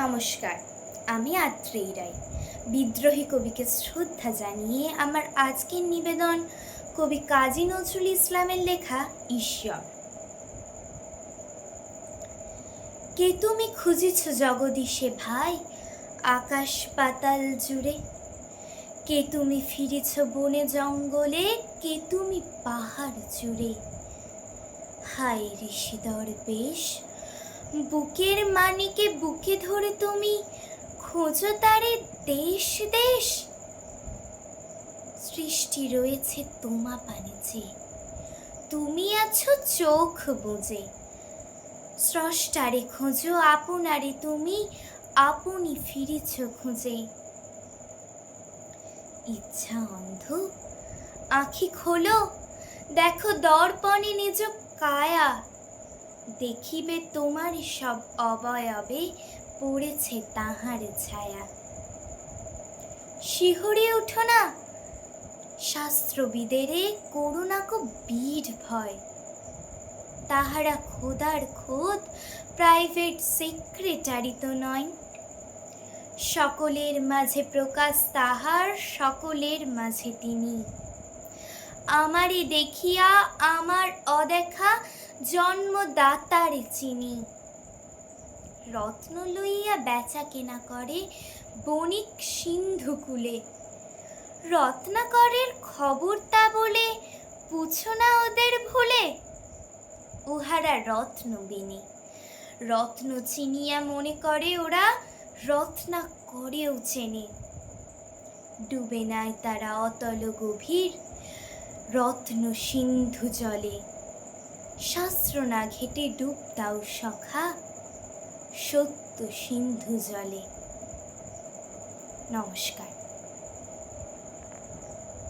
নমস্কার, আমি আত্রেয়ী রায়। বিদ্রোহী কবিকে শ্রদ্ধা জানিয়ে আমার আজকের নিবেদন কবি কাজী নজরুল ইসলামের লেখা ঈশ্বর। কে তুমি খুঁজেছ জগদীশে ভাই, আকাশ পাতাল জুড়ে? কে তুমি ফিরেছ বনে জঙ্গলে, কে তুমি পাহাড় জুড়ে? হায় ঋষিদর বেশ, বুকের মানিকে বুকে ধরে তুমি খোঁজো তারে দেশ দেশ। সৃষ্টি রয়েছে তোমা পানে যে, তুমি আছো চোখ বুজে। স্রষ্টারে খোঁজো আপনারে তুমি, আপনি ফিরেছ খুঁজে। ইচ্ছা অন্ধ, আঁখি খোলো, দেখো দর্পণে নিজ কায়া। দেখিবে তোমার সব অবয়বে পড়েছে তাহার ছায়া। শিহরে উঠো না, শাস্ত্রবিদেরে করুণাকো বীর ভয়। তাহারা খোদার খোদ, প্রাইভেট সেক্রেটারি তো নয়। সকলের মাঝে প্রকাশ তাহার, সকলের মাঝে তিনি। আমারে দেখিয়া আমার অদেখা জন্মদাতারে চিনি। রত্ন লইয়া বেচা কেনা করে বণিক সিন্ধুকুলে। রত্নাকরের খবর তা বলে পুছো না ওদের ভুলে। উহারা রত্ন বিনে, রত্ন চিনিয়া মনে করে ওরা রত্নাকরেও চেনে। ডুবে নাই তারা অতল গভীর রত্ন সিন্ধু জলে। শাস্ত্র না ঘেটে ডুব দাও সখা, সত্য সিন্ধু জলে। নমস্কার।